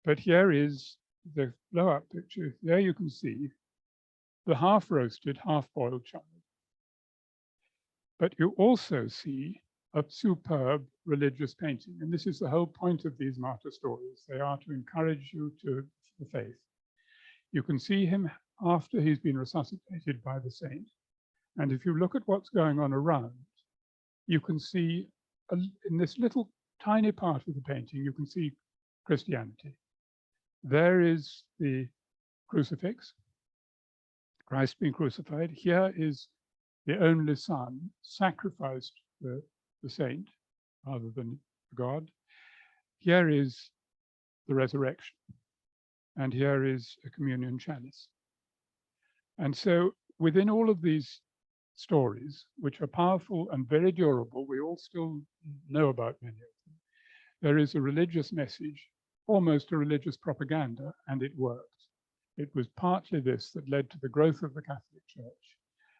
But here is the blow-up picture. There you can see the half-roasted, half-boiled child. But you also see a superb religious painting. And this is the whole point of these martyr stories. They are to encourage you to the faith. You can see him after he's been resuscitated by the saint. And if you look at what's going on around, you can see in this little tiny part of the painting, you can see Christianity. There is the crucifix, Christ being crucified. Here is the only son sacrificed the saint rather than God. Here is the resurrection. And here is a communion chalice. And so within all of these stories, which are powerful and very durable, we all still know about many of them, there is a religious message, almost a religious propaganda, and it worked. It was partly this that led to the growth of the Catholic Church,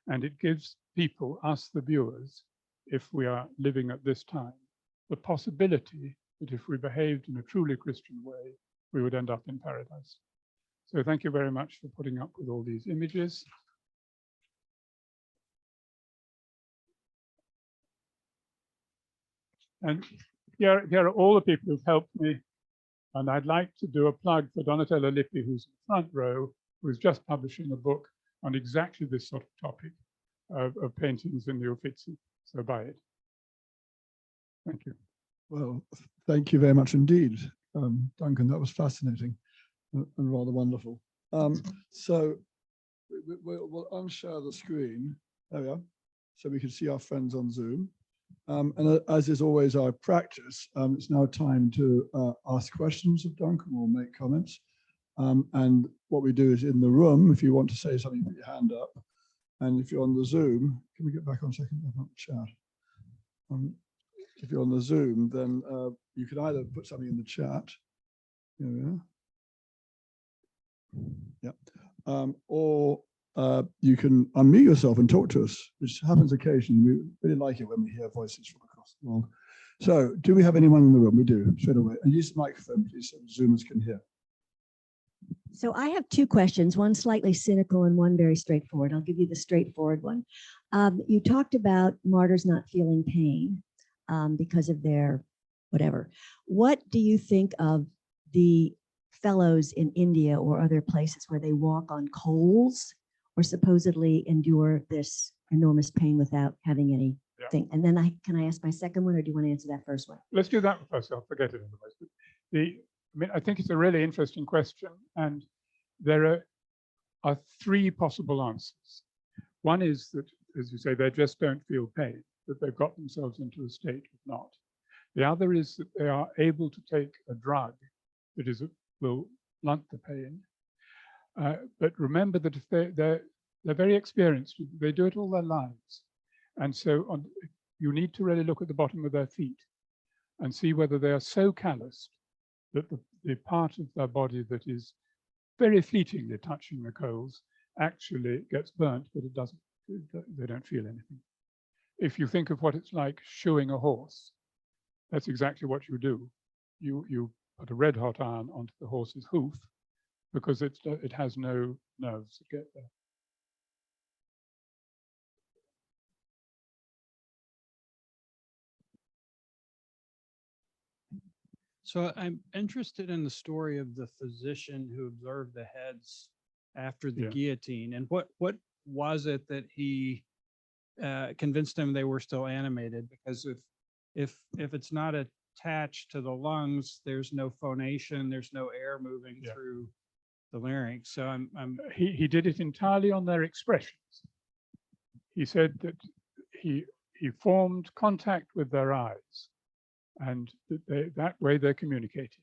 and it gives people, us the viewers, if we are living at this time, the possibility that if we behaved in a truly Christian way, we would end up in paradise. So thank you very much for putting up with all these images. And here are all the people who've helped me. And I'd like to do a plug for Donatella Lippi, who's in the front row, who's just publishing a book on exactly this sort of topic of paintings in the Uffizi. So buy it. Thank you. Well, thank you very much indeed, Duncan. That was fascinating and rather wonderful. So we'll unshare the screen. There we are. So we can see our friends on Zoom. And as is always our practice, it's now time to ask questions of Duncan or make comments. And what we do is in the room, if you want to say something, put your hand up. And if you're on the Zoom, can we get back on a second? About the chat. If you're on the Zoom, then you can either put something in the chat. Here we are. Yeah. Or you can unmute yourself and talk to us, which happens occasionally. We really like it when we hear voices from across the world. So do we have anyone in the room? We do, straight away. And use the microphone, please, so Zoomers can hear. So I have two questions, one slightly cynical and one very straightforward. I'll give you the straightforward one. You talked about martyrs not feeling pain because of their whatever. What do you think of the fellows in India or other places where they walk on coals or supposedly endure this enormous pain without having anything? And then can I ask my second one, or do you want to answer that first one? Let's do that first. I'll forget it otherwise. I think it's a really interesting question, and there are three possible answers. One is that, as you say, they just don't feel pain, that they've got themselves into a state of not. The other is that they are able to take a drug that will blunt the pain. But remember that if they're very experienced, they do it all their lives. And so you need to really look at the bottom of their feet and see whether they are so calloused that the part of their body that is very fleetingly touching the coals actually gets burnt, but it doesn't, they don't feel anything. If you think of what it's like shoeing a horse, that's exactly what you do. You put a red hot iron onto the horse's hoof because it has no nerves that get there. So I'm interested in the story of the physician who observed the heads after the guillotine, and what was it that he convinced them they were still animated? Because if it's not attached to the lungs, there's no phonation, there's no air moving through the larynx. So he did it entirely on their expressions. He said that he formed contact with their eyes, and that way they communicated.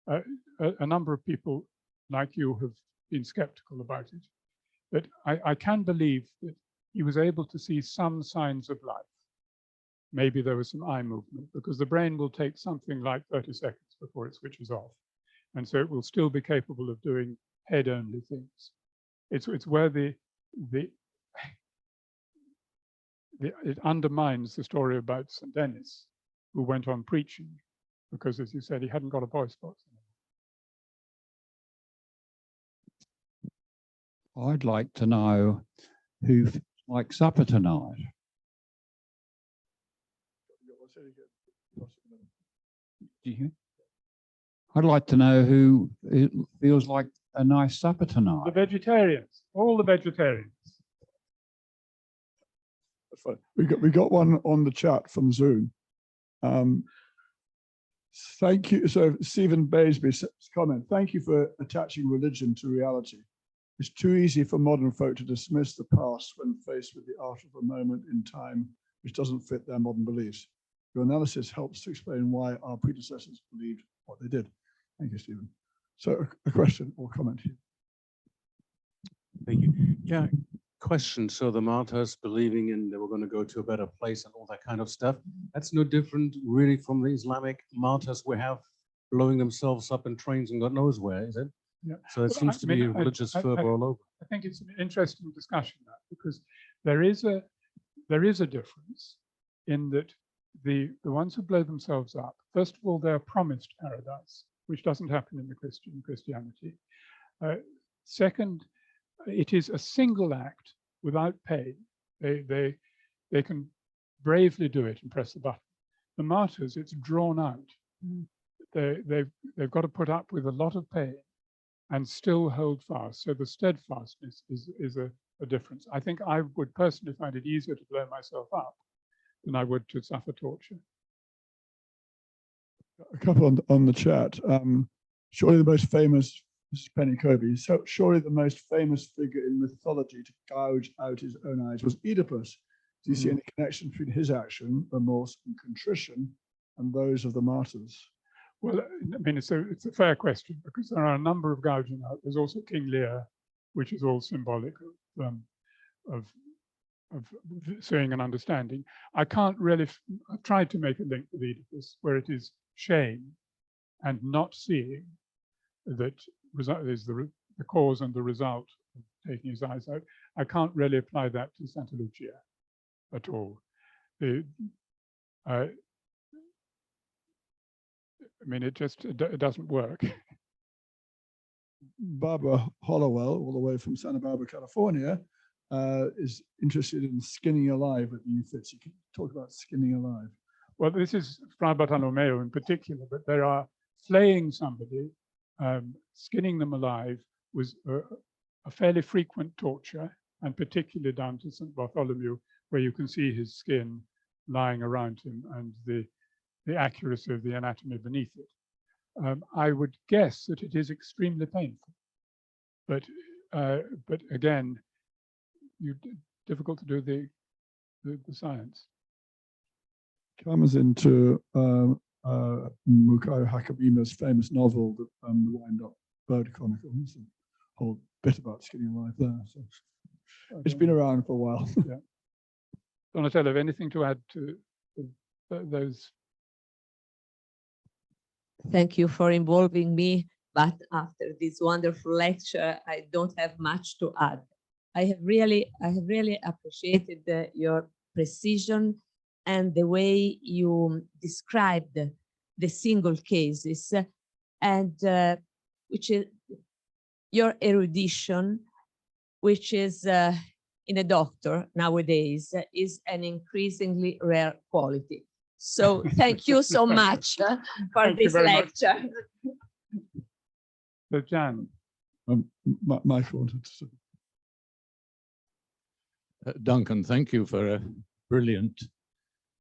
A number of people like you have been skeptical about it, but I can believe that he was able to see some signs of life. Maybe there was some eye movement, because the brain will take something like 30 seconds before it switches off. And so it will still be capable of doing head-only things. It's where the it undermines the story about St. Denis, who went on preaching because, as you said, he hadn't got a voice box. I'd like to know who likes supper tonight. Do you? I'd like to know who feels like a nice supper tonight. The vegetarians, all the vegetarians. That's fine. We got one on the chat from Zoom. Thank you. So Stephen Baisby's comment, thank you for attaching religion to reality. It's too easy for modern folk to dismiss the past when faced with the art of a moment in time which doesn't fit their modern beliefs. Your analysis helps to explain why our predecessors believed what they did. Thank you, Stephen. So a question or comment here. Thank you. Yeah, question. So the martyrs believing in they were going to go to a better place and all that kind of stuff, that's no different really from the Islamic martyrs we have blowing themselves up in trains and God knows where, is it? Yeah. So it seems to be a religious fervor all over. I think it's an interesting discussion, that, because there is a difference in that the ones who blow themselves up, first of all, they're promised paradise, which doesn't happen in the Christianity. Second, it is a single act without pain. They can bravely do it and press the button. The martyrs, it's drawn out. They've got to put up with a lot of pain and still hold fast. So the steadfastness is a difference. I think I would personally find it easier to blow myself up than I would to suffer torture. A couple on the chat. Surely the most famous, this is Penny Kobe, so surely the most famous figure in mythology to gouge out his own eyes was Oedipus. Do you see any connection between his action, remorse, and contrition, and those of the martyrs? Well, I mean, it's a fair question, because there are a number of gouging out. There's also King Lear, which is all symbolic of seeing and understanding. I can't really, I've tried to make a link with Oedipus, where it is shame and not seeing that is the cause and the result of taking his eyes out. I can't really apply that to Santa Lucia at all. I mean, it doesn't work. Barbara Hollowell, all the way from Santa Barbara, California, is interested in skinning alive at the Uffizi. You can talk about skinning alive. Well, this is Fra Bartolomeo in particular, but there are flaying somebody, skinning them alive was a fairly frequent torture, and particularly down to St. Bartholomew, where you can see his skin lying around him and the accuracy of the anatomy beneath it. I would guess that it is extremely painful, but again, difficult to do the science. Comes into Mukayo Hakubima's famous novel, The Wind-Up Bird Chronicles, a whole bit about skinning alive there. So it's been around for a while. Yeah. Donatello, have anything to add to those? Thank you for involving me, but after this wonderful lecture, I don't have much to add. I have really appreciated your precision and the way you described the single cases, and which is your erudition, which is in a doctor nowadays is an increasingly rare quality. So thank you so much for this lecture. So Jan. Michael wanted to. Duncan, thank you for a brilliant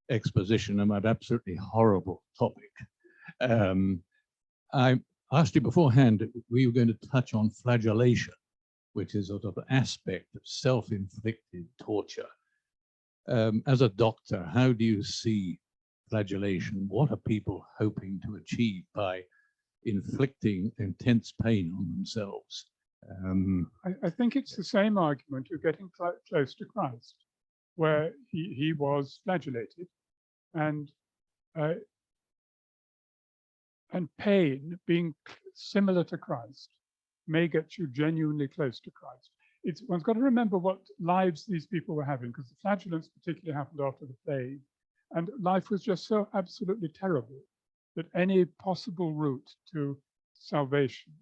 exposition of an absolutely horrible topic. I asked you beforehand, were you going to touch on flagellation, which is a sort of aspect of self-inflicted torture. As a doctor, how do you see flagellation? What are people hoping to achieve by inflicting intense pain on themselves? I think it's the same argument you're getting close to Christ, where he was flagellated, and pain being similar to Christ may get you genuinely close to Christ. one's got to remember what lives these people were having, because the flagellants particularly happened after the plague, and life was just so absolutely terrible that any possible route to salvation,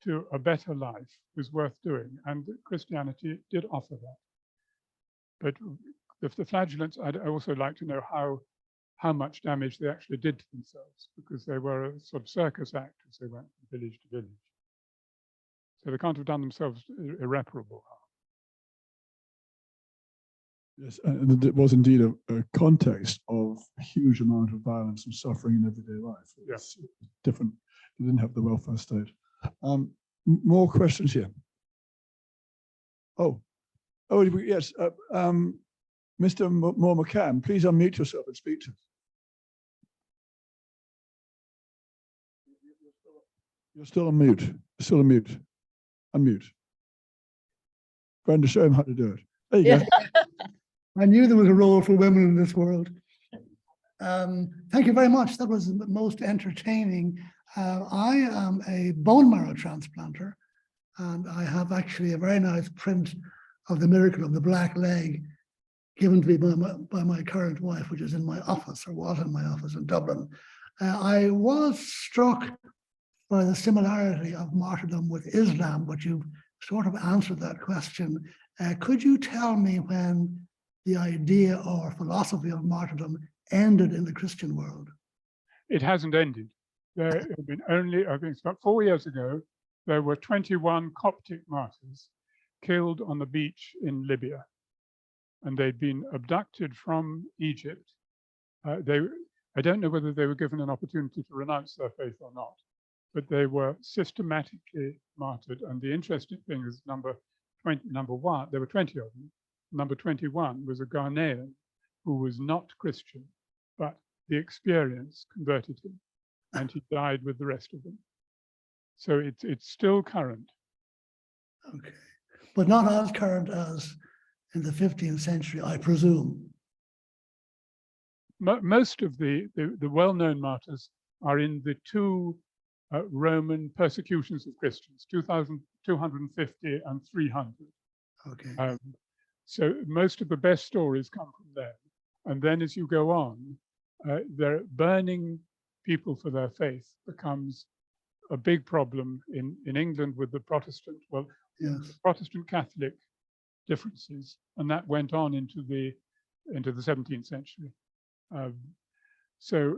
to a better life, was worth doing, and Christianity did offer that. But the flagellants, I'd also like to know how much damage they actually did to themselves, because they were a sort of circus act as they went from village to village. So they can't have done themselves irreparable harm. Yes, and it was indeed a context of a huge amount of violence and suffering in everyday life. It's different. They didn't have the welfare state. More questions here. Oh, yes. Mr. Moore McCann, please unmute yourself and speak to us. You're still on mute. You're still on mute. Unmute. Brenda, show him how to do it. There you go. I knew there was a role for women in this world. Thank you very much. That was most entertaining. I am a bone marrow transplanter, and I have actually a very nice print of the miracle of the black leg given to me by my current wife, which is in my office, or was in my office in Dublin. I was struck by the similarity of martyrdom with Islam, but you've sort of answered that question. Could you tell me when the idea or philosophy of martyrdom ended in the Christian world? It hasn't ended. There have been only, I think it's about 4 years ago, there were 21 Coptic martyrs killed on the beach in Libya. And they'd been abducted from Egypt. I don't know whether they were given an opportunity to renounce their faith or not, but they were systematically martyred. And the interesting thing is number one, there were 20 of them. Number 21 was a Ghanaian who was not Christian, but the experience converted him, and he died with the rest of them. So it's still current. Okay, but not as current as in the 15th century, I presume. Most of the well-known martyrs are in the two Roman persecutions of Christians, 250 and 300. Okay. So most of the best stories come from them. And then as you go on, they're burning people for their faith becomes a big problem in England with the Protestant, well, yes. Protestant Catholic differences, and that went on into the 17th century. So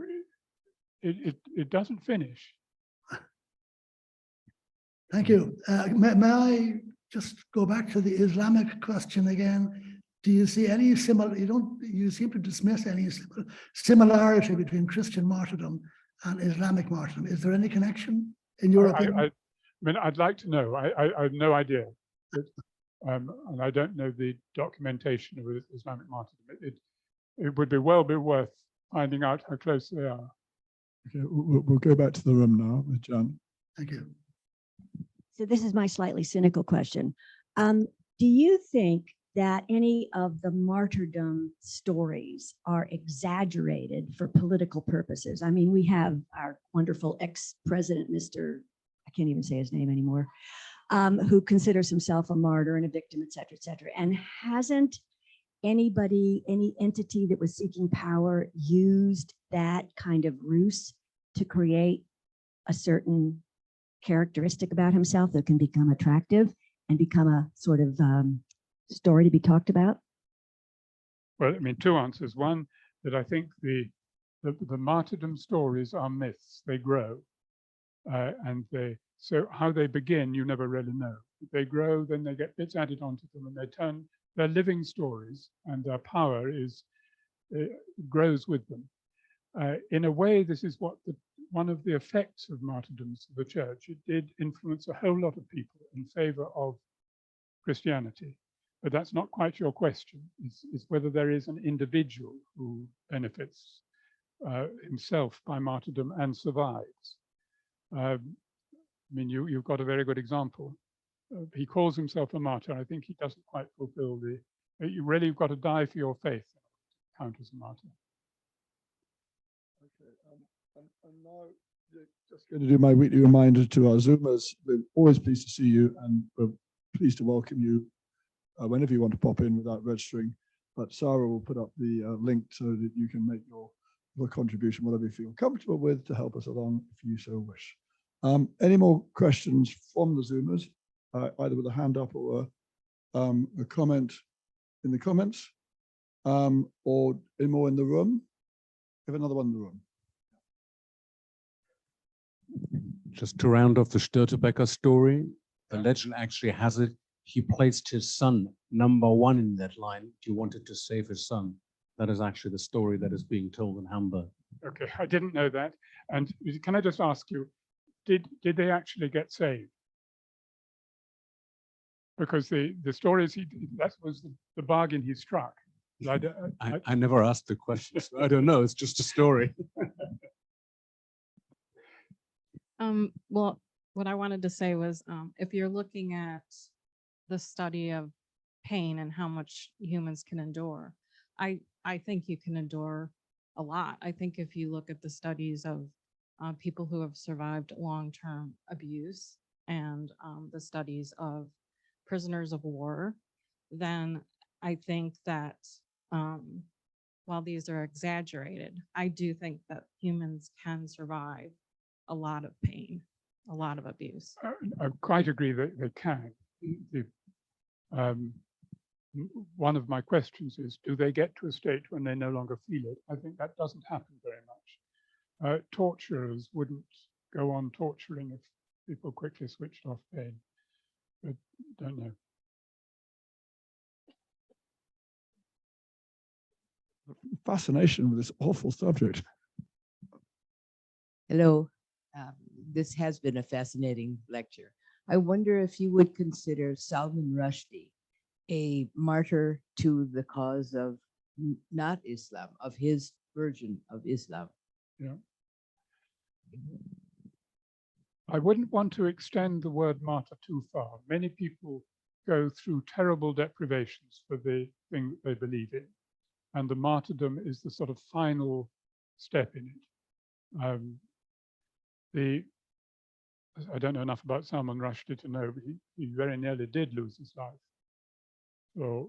it doesn't finish. Thank you. May I just go back to the Islamic question again? Do you see any similar? You seem to dismiss any similarity between Christian martyrdom and Islamic martyrdom. Is there any connection in your opinion? I mean, I'd like to know. I have no idea. And I don't know the documentation of Islamic martyrdom. It would be worth finding out how close they are. Okay, we'll go back to the room now with John. Thank you. So this is my slightly cynical question. Do you think that any of the martyrdom stories are exaggerated for political purposes? I mean, we have our wonderful ex-president, I can't even say his name anymore, who considers himself a martyr and a victim, et cetera, and hasn't anybody, any entity that was seeking power used that kind of ruse to create a certain characteristic about himself that can become attractive and become a sort of story to be talked about? Well, I mean, two answers. One, that I think the martyrdom stories are myths. They grow, so how they begin, you never really know. They grow, then they get bits added onto them, and they're living stories, and their power grows with them. In a way, this is what one of the effects of martyrdoms of the church. It did influence a whole lot of people in favor of Christianity. But that's not quite your question. It's whether there is an individual who benefits himself by martyrdom and survives. I mean, you've got a very good example. He calls himself a martyr. I think he doesn't quite fulfill you've got to die for your faith to count as a martyr. Okay, and now just going to do my weekly reminder to our Zoomers. We're always pleased to see you, and we're pleased to welcome you whenever you want to pop in without registering. But Sarah will put up the link so that you can make your contribution, whatever you feel comfortable with, to help us along if you so wish. Any more questions from the Zoomers, either with a hand up or a comment in the comments, or any more in the room? We have another one in the room. Just to round off the Störtebeker story, the legend actually has it. He placed his son #1 in that line. He wanted to save his son. That is actually the story that is being told in Hamburg. Okay, I didn't know that. And can I just ask you, did they actually get saved? Because the stories that was the bargain he struck. I never asked the question, so I don't know. It's just a story. Well, what I wanted to say was, if you're looking at the study of pain and how much humans can endure, I think you can endure a lot. I think if you look at the studies of people who have survived long-term abuse and the studies of prisoners of war, then I think that while these are exaggerated, I do think that humans can survive a lot of pain, a lot of abuse. I quite agree that they can. One of my questions is, do they get to a state when they no longer feel it? I think that doesn't happen very much. Torturers wouldn't go on torturing if people quickly switched off pain, but don't know. Fascination with this awful subject. Hello, this has been a fascinating lecture. I wonder if you would consider Salman Rushdie a martyr to the cause of not Islam, of his version of Islam. Yeah. I wouldn't want to extend the word martyr too far. Many people go through terrible deprivations for the thing that they believe in, and the martyrdom is the sort of final step in it. I don't know enough about Salman Rushdie to know, but he very nearly did lose his life for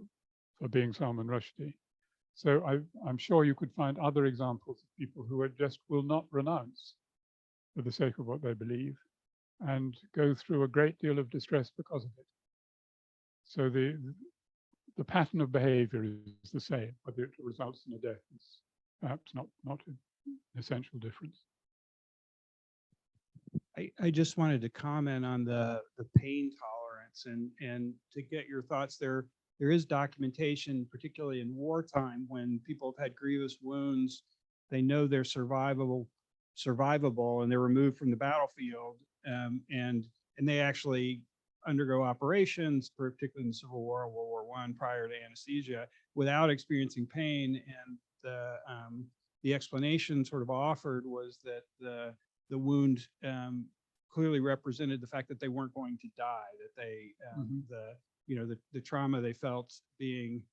being Salman Rushdie. So I'm sure you could find other examples of people who will not renounce for the sake of what they believe and go through a great deal of distress because of it. So the pattern of behavior is the same, whether it results in a death is perhaps not an essential difference. I just wanted to comment on the pain tolerance and to get your thoughts there. There is documentation, particularly in wartime, when people have had grievous wounds, they know they're survivable, and they're removed from the battlefield, and they actually undergo operations, particularly in the Civil War, World War I, prior to anesthesia, without experiencing pain. And the explanation sort of offered was that the wound clearly represented the fact that they weren't going to die, that they the trauma they felt being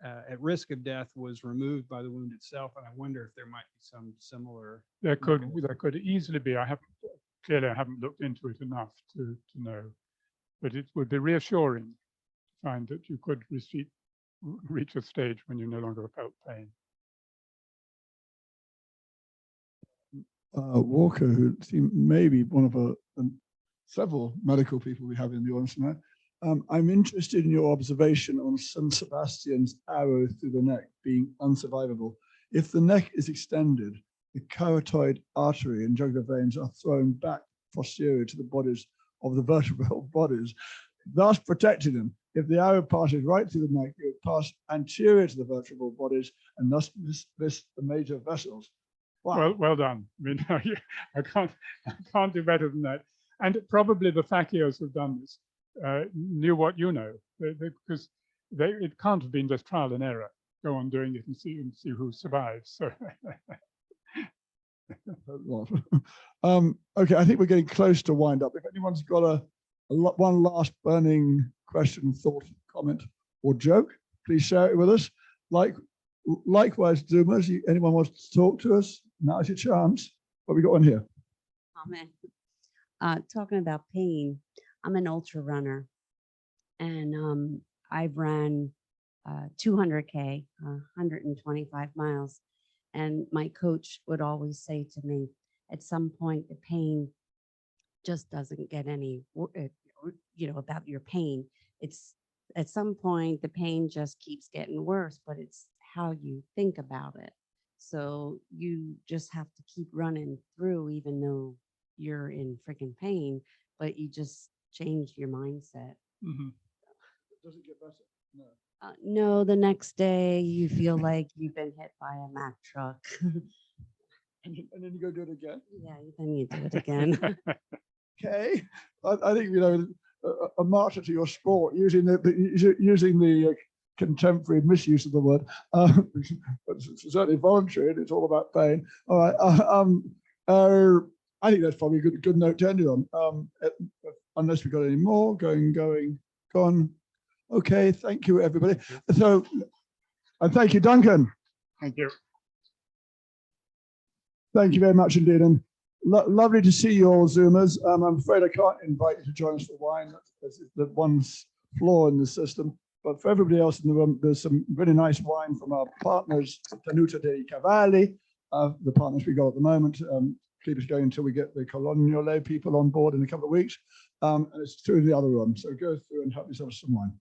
at risk of death was removed by the wound itself. And I wonder if there might be some similar. There could easily be. I haven't looked into it enough to know, but it would be reassuring to find that you could reach a stage when you no longer felt pain. Walker, who seemed maybe one of several medical people we have in the audience tonight. I'm interested in your observation on St. Sebastian's arrow through the neck being unsurvivable. If the neck is extended, the carotid artery and jugular veins are thrown back posterior to the bodies of the vertebral bodies, thus protecting them. If the arrow passes right through the neck, it would pass anterior to the vertebral bodies and thus miss the major vessels. Wow. Well done. I mean, I can't do better than that. And probably the fakirs who've done this knew what you know, because it can't have been just trial and error. Go on doing it and see who survives. So. Okay, I think we're getting close to wind up. If anyone's got one last burning question, thought, comment, or joke, please share it with us. Likewise, Zoomers, anyone wants to talk to us? Now's your chance. What we got on here? Comment. Talking about pain, I'm an ultra runner, and I've ran 200K, 125 miles. And my coach would always say to me, at some point, the pain just doesn't get any, about your pain. It's at some point, the pain just keeps getting worse, but it's how you think about it. So you just have to keep running through, even though you're in freaking pain, but you just change your mindset. Does it get better? No. No, the next day you feel like you've been hit by a Mack truck. And then you go do it again. Yeah, then you do it again. Okay, I think a martyr to your sport, using the contemporary misuse of the word, but it's certainly voluntary, and it's all about pain. All right, I think that's probably a good note to end it on. Unless we've got any more, gone. Okay, thank you, everybody. So, and thank you, Duncan. Thank you. Thank you very much indeed. And lovely to see you all, Zoomers. I'm afraid I can't invite you to join us for wine. That's the one flaw in the system. But for everybody else in the room, there's some really nice wine from our partners, Tenuta dei Cavalli, the partners we got at the moment. Keep us going until we get the Coloniale people on board in a couple of weeks. And it's through the other room. So go through and help yourself some wine.